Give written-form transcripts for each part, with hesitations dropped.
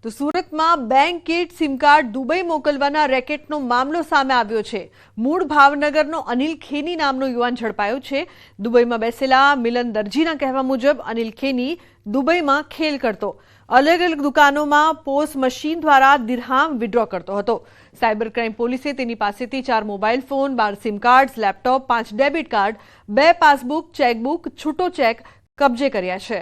તો સુરતમાં bank kit sim card Dubai મોકલવાના રેકેટનો મામલો સામે આવ્યો છે। મૂળ ભાવનગરનો અનિલ ખેની નામનો યુવાન ઝડપાયો છે। દુબઈમાં બેસેલા મિલન દરજીના કહેવા મુજબ અનિલ ખેની દુબઈમાં ખેલ કરતો, અલગ અલગ દુકાનોમાં પોસ મશીન દ્વારા દિરહામ વિડ્રો કરતો હતો। સાયબર ક્રાઇમ પોલીસે તેની પાસેથી 4 mobile phone, 12 sim card, laptop, 5 debit card, 2 passbook, chequebook, છૂટો ચેક કબજે કર્યા છે।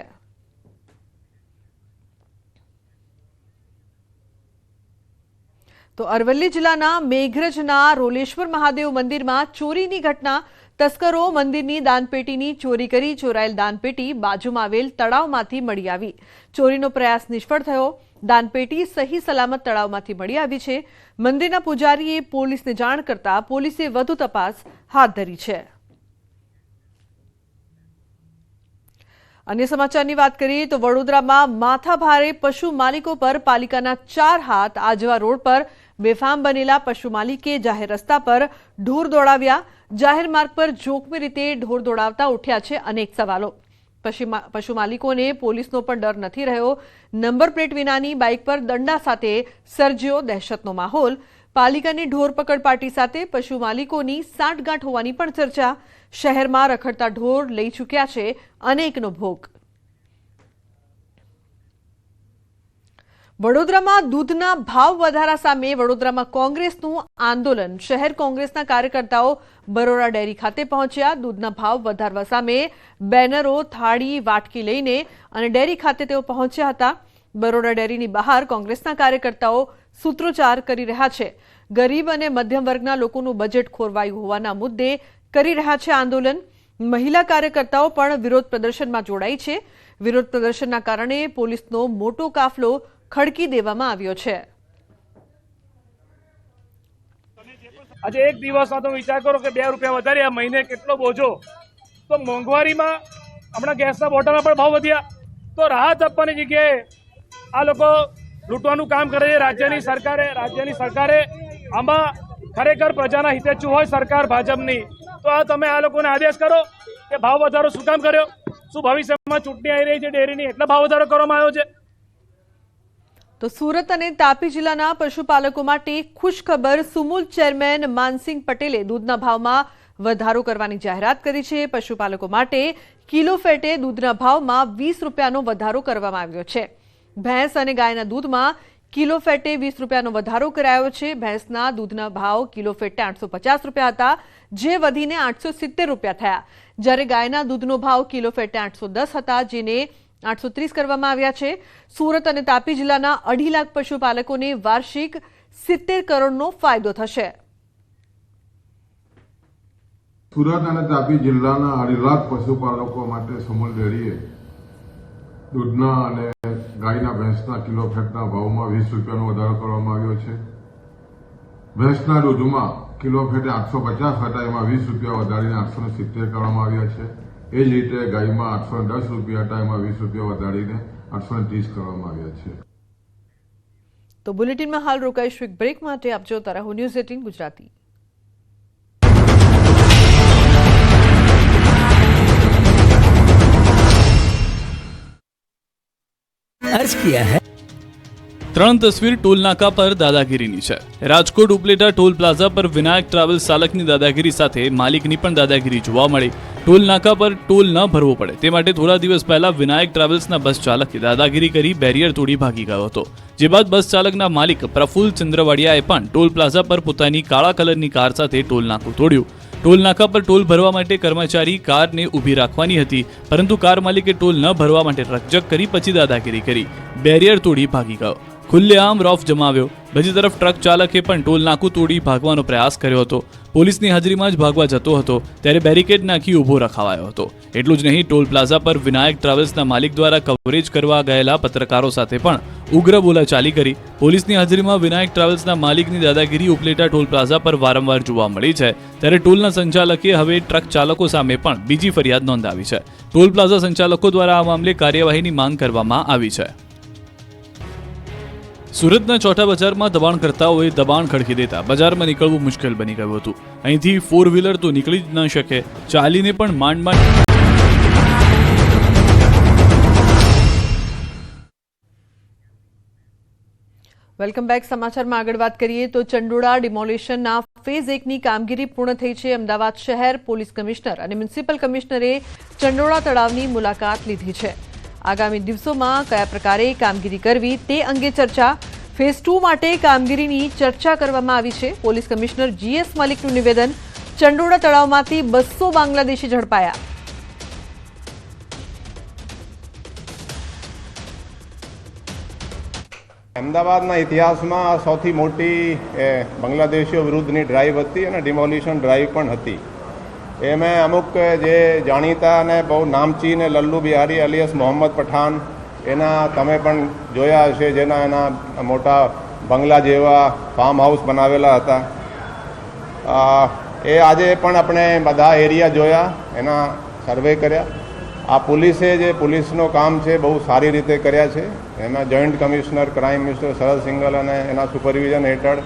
તો અરવલ્લી જિલ્લાના મેઘરજના રોલેશ્વર મહાદેવ મંદિરમાં ચોરીની ઘટના। તસ્કરો મંદિરની દાનપેટીની ચોરી કરી ચોરાયેલ દાનપેટી બાજુમાં આવેલ તળાવમાંથી મળી આવી। ચોરીનો પ્રયાસ નિષ્ફળ થયો। દાનપેટી સહી સલામત તળાવમાંથી મળી આવી છે। મંદિરના પૂજારીએ પોલીસને જાણ કરતા પોલીસે વધુ તપાસ હાથ ધરી છે। अन्य समाचार की बात करिए तो वडोदरा में माथाभारे पशु मालिकों पर पालिकाना 4 हाथ। आजवा रोड पर बेफाम बनेला पशु मालिके जाहेर रस्ता पर ढोर दौड़ाव्या। जाहेर मार्ग पर जोखमी रीते ढोर दौड़ावता उठ्या छे अनेक सवालों। पशु मालिकों ने पुलिसनो पण डर नहीं रह्यो। नंबर प्लेट विनानी बाइक पर दंडा साथे सर्ज्यो दहशतनो माहोल। पालिकानी ढोर पकड़ पार्टी साथे पशु मालिकोनी साठगांठ होवानी पण चर्चा। शहर में रखड़ता ढोर लई चूक्या छे अनेकनो भोग। वडोदरा में दूधना भाव वधारा सामे वडोदरा में कांग्रेसनु आंदोलन। शहर कांग्रेसना कार्यकर्ताओं बरोड़ा डेरी खाते पहोंच्या। दूधना भाव वधारवा सामे बेनरो, थाળી, वाटकी लईने अने डेरी खाते तेओ पहोंच्या हता। बरोड़ा डेरीनी बहार कांग्रेसना कार्यकर्ताओ सूत्रोच्चार करी रह्या छे। गरीब अने मध्यम वर्गना लोकोनुं बजेट खोरवायुं होवाना मुद्दे કરી રહ્યા છે આંદોલન। મહિલા કાર્યકર્તાઓ પણ વિરોધ પ્રદર્શનમાં જોડાઈ છે। વિરોધ પ્રદર્શનના કારણે પોલીસનો મોટો કાફલો ખડકી દેવામાં આવ્યો છે। આજે એક દિવસમાં તો વિચાર કરો કે 2 રૂપિયા વધાર્યા, મહિને કેટલો બોજો। તો મોંઘવારીમાં હમણાં ગેસના બોટલના પણ ભાવ વધ્યા। તો રાહત આપવાની જગ્યાએ આ લોકો લૂંટવાનું કામ કરે છે। રાજ્યની સરકારે આમાં ખરેખર પ્રજાના હિતેચ્છુ હોય સરકાર ભાજપની, તો આ તમે આ લોકોને આદેશ કરો કે ભાવ વધારો શું કામ કર્યો? શું ભવિષ્યમાં ચૂંટણી આવી રહી છે ડેરીની એટલે ભાવ વધારો કરવામાં આવ્યો છે? તો સુરત અને તાપી જિલ્લાના પશુપાલકો માટે ખુશખબર। સુમુલ ચેરમેન માનસિંહ પટેલે દૂધના ભાવમાં વધારો કરવાની જાહેરાત કરી છે। પશુપાલકો માટે કિલો ફેટે દૂધના ભાવમાં 20 રૂપિયાનો વધારો કરવામાં આવ્યો છે। ભેંસ અને ગાયના દૂધમાં કિલો ફેટે 20 રૂપિયાનો વધારો કરાયો છે। ભેંસના દૂધના ભાવ કિલો ફેટે 850 રૂપિયા હતા, જે વધીને 870 રૂપિયા થયા। જ્યારે ગાયના દૂધનો ભાવ કિલો ફેટે 810 હતા, જેને 830 કરવામાં આવ્યા છે। સુરત અને તાપી જિલ્લાના 2.5 લાખ પશુપાલકોને વાર્ષિક 70 કરોડનો ફાયદો થશે। સુરત અને તાપી જિલ્લાના 2.5 લાખ પશુપાલકો માટે સુમુલ ડેરીએ દૂધના અને ગાયના ભેંસના કિલો ફેટના ભાવમાં 20 રૂપિયાનો વધારો કરવામાં આવ્યો છે। ભેંસના દૂધમાં કિલો ફેટે 850 હતા, એમાં 20 રૂપિયા વધારીને 870 કરવામાં આવ્યા છે। એ જ રીતે ગાયમાં 810 રૂપિયા હતા, એમાં 20 રૂપિયા વધારીને 830 કરવામાં આવ્યા છે। તો બુલેટિનમાં હાલ રોકાઈશું એક બ્રેક માટે। આપ જોતા રહો ન્યૂઝ 18 ગુજરાતી। अर्ज किया है। 3 तस्वीर टोल नाका पर दादागिरीनी છે। રાજકોટ ઉપલેટા ટોલ પ્લાઝા પર વિનાયક ટ્રાવેલ્સ ચાલકની દાદાગીરી સાથે માલિકની પણ દાદાગીરી જોવા મળી। ટોલ નાકા પર ટોલ ન ભરવો પડે તે માટે થોડા દિવસ પહેલા વિનાયક ટ્રાવેલ્સના બસ ચાલકે દાદાગીરી કરી બેરિયર તોડી ભાગી ગયો હતો। જે બાદ બસ ચાલકના માલિક પ્રફુલ ચંદ્રવાડિયાએ પણ ટોલ પ્લાઝા પર પોતાની કાળા કલરની કાર સાથે ટોલ નાકું તોડ્યું। ટોલ નાકા પર ટોલ ભરવા માટે કર્મચારી કારને ઊભી રાખવાની હતી, પરંતુ કાર માલિકે ટોલ ન ભરવા માટે રકઝક કરી પછી દાદાગીરી કરી બેરિયર તોડી ભાગી ગયો। ખુલ્લેઆમ રોફ જમાવ્યો। બીજી તરફ ટ્રક ચાલકે પણ ટોલ નાકું તોડી ભાગવાનો પ્રયાસ કર્યો હતો। પોલીસની હાજરીમાં જ ભાગવા જતો હતો ત્યારે બેરિકેડ નાખી ઊભો રખાવાયો હતો। એટલું જ નહીં, ટોલ પ્લાઝા પર વિનાયક ટ્રાવેલ્સના માલિક દ્વારા કવરેજ કરવા ગયેલા પત્રકારો સાથે પણ ઉગ્ર બોલાચાલી કરી। પોલીસની હાજરીમાં વિનાયક ટ્રાવેલ્સના માલિકની દાદાગીરી ઉપલેટા ટોલ પ્લાઝા પર વારંવાર જોવા મળી છે। ત્યારે ટોલના સંચાલકે હવે ટ્રક ચાલકો સામે પણ બીજી ફરિયાદ નોંધાવી છે। ટોલ પ્લાઝા સંચાલકો દ્વારા આ મામલે કાર્યવાહીની માંગ કરવામાં આવી છે। સુરતના ચોટા બજારમાં દબાણકર્તાઓએ દબાણ ખડકી દેતા બજારમાં નીકળવું મુશ્કેલ બની ગયું હતું। અહીંથી 4 વ્હીલર તો નીકળી જ ન શકે, ચાલીને પણ માંડ વેલકમ બેક. સમાચારમાં આગળ વાત કરીએ તો ચંડોળા ડિમોલિશનના ફેઝ 1ની કામગીરી પૂર્ણ થઈ છે. અમદાવાદ શહેર પોલીસ કમિશનર અને મ્યુનિસિપલ કમિશનરે ચંડોળા તળાવની મુલાકાત લીધી છે. આગામી દિવસોમાં કયા પ્રકારે કામગીરી કરવી તે અંગે ચર્ચા. ફેઝ 2 માટે કામગીરીની ચર્ચા કરવામાં આવી છે. પોલીસ કમિશનર GS મલિકનું નિવેદન. ચંડોળા તળાવમાંથી 200 બાંગ્લાદેશી ઝડપાયા. અમદાવાદના ઇતિહાસમાં આ સૌથી મોટી બાંગ્લાદેશીઓ વિરુદ્ધની ડ્રાઈવ હતી અને ડિમોલિશન ડ્રાઈવ પણ હતી. એમાં અમુક જે જાણીતા અને બહુ નામચીન લલ્લુ બિહારી અલિયાસ મોહમ્મદ પઠાણ એના તમે પણ જોયા હશે, જેના એના મોટા બંગલા જેવા ફાર્મ હાઉસ બનાવેલા હતા. એ આજે પણ આપણે બધા એરિયા જોયા, એના સર્વે કર્યા. આ પોલીસે જે પોલીસનું કામ છે બહુ સારી રીતે કર્યા છે. એમાં જોઈન્ટ કમિશનર ક્રાઇમ મિનિસ્ટર શરદ સિંઘલ અને એના સુપરવિઝન હેઠળ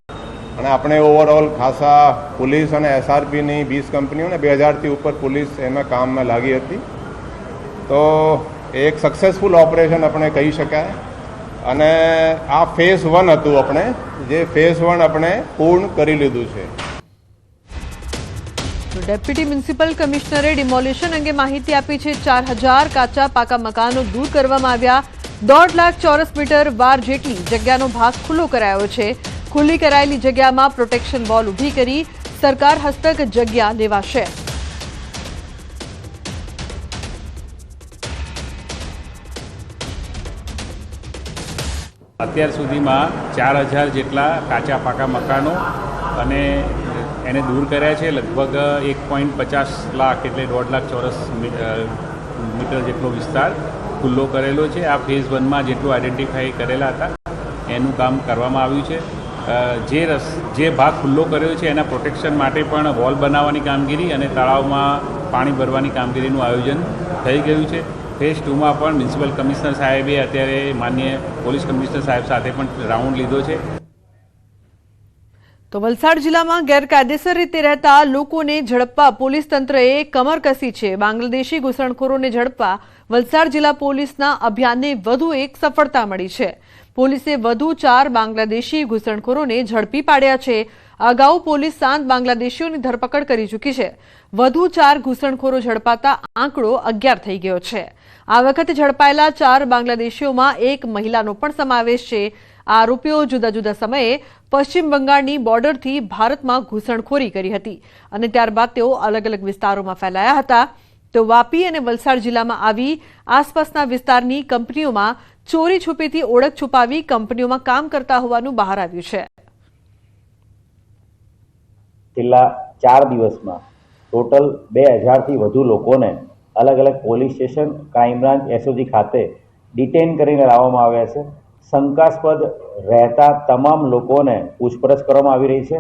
અને આપણે ઓવરઓલ ખાસા પોલીસ અને SRPની 20 કંપનીઓને 2000થી ઉપર પોલીસ એમાં કામમાં લાગી હતી. તો એક સક્સેસફુલ ઓપરેશન આપણે કહી શકાય. અને આ ફેઝ 1 હતું, આપણે જે ફેઝ 1 આપણે પૂર્ણ કરી લીધું છે. તો ડેપ્યુટી મ્યુનિસિપલ કમિશનરે ડિમોલિશન અંગે માહિતી આપી છે. 4000 કાચા પાકા મકાનો દૂર કરવામાં આવ્યા. 1.5 લાખ ચોરસ મીટર વાર જેટલી જગ્યાનો ભાગ ખુલ્લો કરાયો છે. ખુલ્લી કરાયેલી જગ્યામાં પ્રોટેક્શન વોલ ઊભી કરી સરકાર હસ્તક જગ્યા લેવાશે. અત્યાર સુધીમાં 4000 જેટલા કાચા પાકા મકાનો અને એને દૂર કર્યા છે. લગભગ 1.50 લાખ એટલે 1.5 લાખ ચોરસ મીટર જેટલો વિસ્તાર ખુલ્લો કરેલો છે. આ ફેઝ 1માં જેટલું આઈડેન્ટિફાઈ કરેલા હતા એનું કામ કરવામાં આવ્યું છે. જે ભાગ ખુલ્લો કર્યો છે એના પ્રોટેક્શન માટે પણ વોલ બનાવવાની કામગીરી અને તળાવમાં પાણી ભરવાની કામગીરીનું આયોજન થઈ ગયું છે. ફેઝ 2માં પણ મ્યુનિસિપલ કમિશનર સાહેબે અત્યારે માનનીય પોલીસ કમિશનર સાહેબ સાથે પણ રાઉન્ડ લીધો છે. તો વલસાડ જિલ્લામાં ગેરકાયદેસર રીતે રહેતા લોકોને ઝડપવા પોલીસ તંત્રએ કમર કસી છે. બાંગ્લાદેશી ઘૂસણખોરોને ઝડપવા વલસાડ જિલ્લા પોલીસના અભિયાનને વધુ એક સફળતા મળી છે. પોલીસે વધુ 4 બાંગ્લાદેશી ઘૂસણખોરોને ઝડપી પાડ્યા છે. અગાઉ પોલીસ 7 બાંગ્લાદેશીઓની ધરપકડ કરી ચૂકી છે. વધુ 4 ઘૂસણખોરો ઝડપાતા આંકડો 11 થઈ ગયો છે. આ વખતે ઝડપાયેલા 4 બાંગ્લાદેશીઓમાં એક મહિલાનો પણ સમાવેશ છે. આરોપીઓ જુદા જુદા સમયે પશ્ચિમ બંગાળની બોર્ડરથી ભારતમાં ઘૂસણખોરી કરી હતી અને ત્યારબાદ તેઓ અલગ અલગ વિસ્તારોમાં ફેલાયા હતા. તો વાપી અને વલસાડ જિલ્લામાં આવી આસપાસના વિસ્તારની કંપનીઓમાં ચોરી છુપીથી ઓળખ છુપાવી કંપનીઓમાં કામ કરતા હોવાનું બહાર આવ્યું છે. છેલ્લા 4 દિવસમાં ટોટલ 2000થી વધુ લોકોને અલગ અલગ police station, crime branch, SOG ખાતે ડિટેન કરીને લાવવામાં આવ્યા છે. શંકાસ્પદ રહેતા તમામ લોકોને પૂછપરછ કરવામાં આવી રહી છે.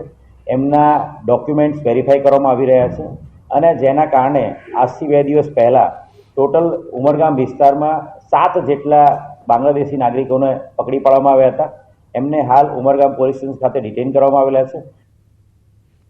એમના ડોક્યુમેન્ટ્સ વેરીફાઈ કરવામાં આવી રહ્યા છે અને જેના કારણે આજથી 2 દિવસ પહેલાં ટોટલ ઉમરગામ વિસ્તારમાં 7 જેટલા બાંગ્લાદેશી નાગરિકોને પકડી પાડવામાં આવ્યા હતા. એમને હાલ ઉમરગામ પોલીસ સ્ટેશન ખાતે ડિટેન કરવામાં આવેલા છે.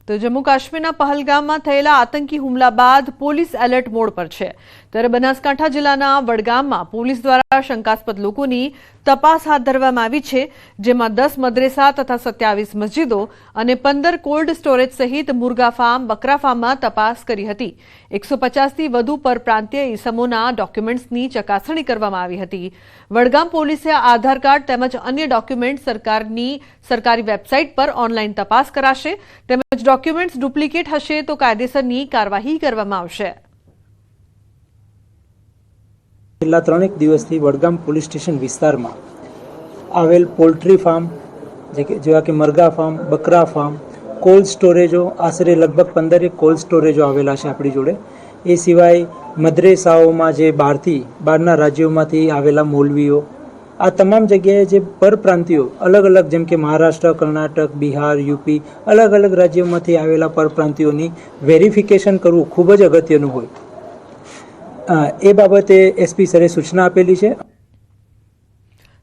તો જમ્મુ કાશ્મીરના પહલગામમાં થયેલા આતંકી હુમલા બાદ પોલીસ એલર્ટ મોડ પર છે. ત્યારે બનાસકાંઠા જિલ્લાના વડગામમાં પોલીસ દ્વારા શંકાસ્પદ લોકોની તપાસ હાથ ધરવામાં આવી છે. જેમાં 10 મદ્રેસા તથા 27 મસ્જિદો અને 15 કોલ્ડ સ્ટોરેજ સહિત મુર્ગા ફાર્મ, બકરા ફાર્મમાં તપાસ કરી હતી. 150થી વધુ પરપ્રાંતીય ઇસમોના ડોક્યુમેન્ટ્સની ચકાસણી કરવામાં આવી હતી. વડગામ પોલીસે આધાર કાર્ડ તેમજ અન્ય ડોક્યુમેન્ટ સરકારી વેબસાઇટ પર ઓનલાઈન તપાસ કરાશે. તેમજ ડોક્યુમેન્ટ્સ ડુપ્લિકેટ હશે તો કાયદેસરની કાર્યવાહી કરવામાં આવશે. છેલ્લા 3 દિવસથી વડગામ પોલીસ સ્ટેશન વિસ્તારમાં આવેલ પોલ્ટ્રી ફાર્મ જેવા કે મરઘા ફાર્મ, બકરા ફાર્મ, કોલ્ડ સ્ટોરેજો, આશરે લગભગ 15 કોલ્ડ સ્ટોરેજો આવેલા છે આપણી જોડે. એ સિવાય મદ્રેસાઓમાં જે બહારના રાજ્યોમાંથી આવેલા મૌલવીઓ, આ તમામ જગ્યાએ જે પરપ્રાંતિયો અલગ અલગ જેમ કે મહારાષ્ટ્ર, કર્ણાટક, બિહાર, યુપી અલગ અલગ રાજ્યોમાંથી આવેલા પરપ્રાંતિયોની વેરિફિકેશન કરવું ખૂબ જ અગત્યનું હોય. એ બાબતે SP સરે સૂચના આપેલી છે.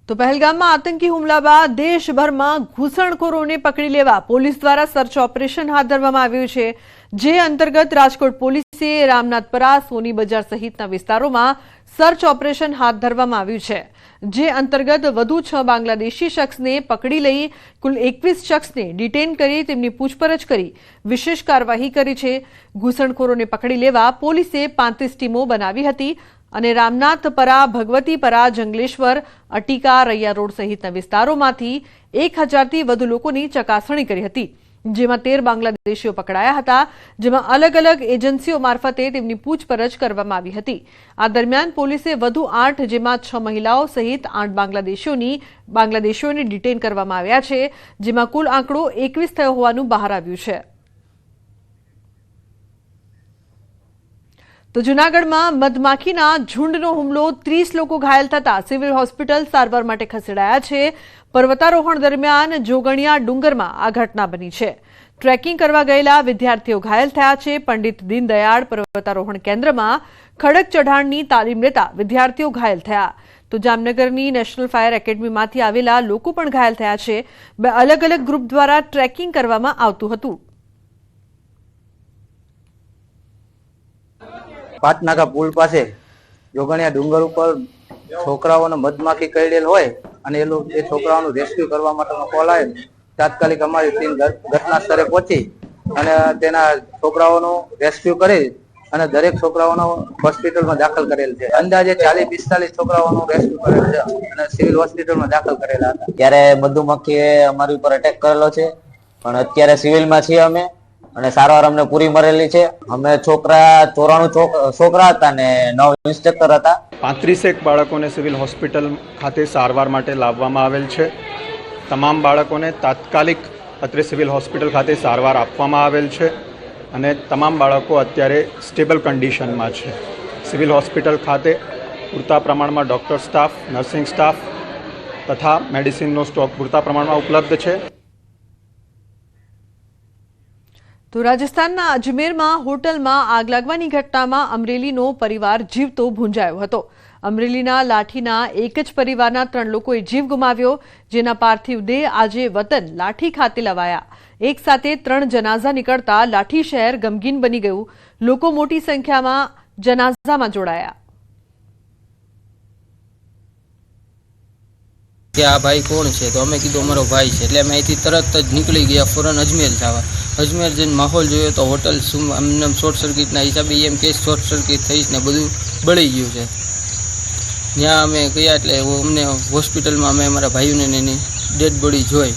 તો પહેલગામમાં આતંકી હુમલા બાદ દેશભરમાં ઘૂસણખોરોને પકડી લેવા પોલીસ દ્વારા સર્ચ ઓપરેશન હાથ ધરવામાં આવ્યું છે, જે અંતર્ગત રાજકોટ પોલીસે રામનાથપરા, સોની બજાર સહિતના વિસ્તારોમાં સર્ચ ઓપરેશન હાથ ધરવામાં આવ્યું છે, જે અંતર્ગત વધુ 6 બાંગ્લાદેશી શખ્સને પકડી લઈ કુલ 21 શખ્સને ડિટેન કરી તેમની પૂછપરછ કરી વિશેષ કાર્યવાહી કરી છે. ઘૂસણખોરોને પકડી લેવા પોલીસે 35 ટીમો બનાવી હતી અને રામનાથપરા, ભગવતીપરા, જંગલેશ્વર, અટીકા, રૈયા રોડ સહિતના વિસ્તારોમાંથી 1000થી વધુ લોકોની ચકાસણી કરી હતી, જેમાં 13 બાંગ્લાદેશીઓ પકડાયા હતા, જેમાં અલગ અલગ એજન્સીઓ મારફતે તેમની પૂછપરછ કરવામાં આવી હતી. આ દરમિયાન પોલીસે વધુ 8, જેમાં 6 મહિલાઓ સહિત 8 બાંગ્લાદેશીઓને ડિટેન કરવામાં આવ્યા છે, જેમાં કુલ આંકડો 21 થયો હોવાનું બહાર આવ્યું છે. તો જૂનાગઢમાં મધમાખીના ઝુંડનો હુમલો, 30 લોકો ઘાયલ થતા સિવિલ હોસ્પિટલ સારવાર માટે ખસેડાયા છે. પર્વતારોહણ દરમિયાન જોગણિયા ડુંગરમાં આ ઘટના બની છે. ટ્રેકિંગ કરવા ગયેલા વિદ્યાર્થીઓ ઘાયલ થયા છે. પંડિત દીનદયાળ પર્વતારોહણ કેન્દ્રમાં ખડક ચઢાણની તાલીમ લેતા વિદ્યાર્થીઓ ઘાયલ થયા. તો જામનગરની નેશનલ ફાયર એકેડમીમાંથી આવેલા લોકો પણ ઘાયલ થયા છે. 2 અલગ અલગ ગ્રુપ દ્વારા ટ્રેકિંગ કરવામાં આવતું હતું. પાટનાકા પુલ પાસે જોગણિયા ડુંગર ઉપર છોકરાઓને મધમાખી કરડેલ હોય અને એ છોકરાઓનું રેસ્ક્યુ કરવા માટેનો કોલ આવે. તાત્કાલિક અમારી ટીમ ઘટના સ્થળે પહોંચી અને તેના છોકરાઓનું રેસ્ક્યુ કરી અને દરેક છોકરાઓનો હોસ્પિટલમાં દાખલ કરેલ છે. અંદાજે 40-45 છોકરાઓનું રેસ્ક્યુ કરેલ છે અને સિવિલ હોસ્પિટલમાં દાખલ કરેલા હતા. ત્યારે મધુમક્ખીએ અમારી ઉપર અટેક કરેલો છે, પણ અત્યારે સિવિલમાં છીએ અમે અને સારવાર અમને પૂરી મળેલી છે. અમે 94 છોકરા હતા ને 9 ઇન્સ્ટ્રક્ટર હતા. 35 બાળકોને સિવિલ હોસ્પિટલ ખાતે સારવાર માટે લાવવામાં આવેલ છે. તમામ બાળકોને તાત્કાલિક અત્રે સિવિલ હોસ્પિટલ ખાતે સારવાર આપવામાં આવેલ છે અને તમામ બાળકો અત્યારે સ્ટેબલ કન્ડિશનમાં છે. સિવિલ હોસ્પિટલ ખાતે પૂરતા પ્રમાણમાં ડૉક્ટર સ્ટાફ, નર્સિંગ સ્ટાફ તથા મેડિસિનનો સ્ટોક પૂરતા પ્રમાણમાં ઉપલબ્ધ છે. તો રાજસ્થાનના અજમેરમાં હોટલમાં આગ લાગવાની ઘટનામાં અમરેલીનો પરિવાર જીવતો ભૂંજાયો હતો. અમરેલીના લાઠીના એક જ પરિવારના 3 લોકોએ જીવ ગુમાવ્યો, જેના પાર્થિવ દેહ આજે વતન લાઠી ખાતે લવાયા. એક સાથે 3 જનાઝા નીકળતા લાઠી શહેર ગમગીન બની ગયું. લોકો મોટી સંખ્યામાં જનાઝામાં જોડાયા. કે આ ભાઈ કોણ છે, તો અમે કીધું અમારો ભાઈ છે, એટલે અમે અહીંથી તરત જ નીકળી ગયા ફોરન અજમેર જવા. અજમેર જઈને માહોલ જોયો તો હોટલ અમને શોર્ટ સર્કિટના હિસાબે એમ કે શોર્ટ સર્કિટ થઈશ ને બધું બળી ગયું છે. ત્યાં અમે ગયા એટલે અમને હોસ્પિટલમાં અમે અમારા ભાઈઓને એની ડેડ બોડી જોઈ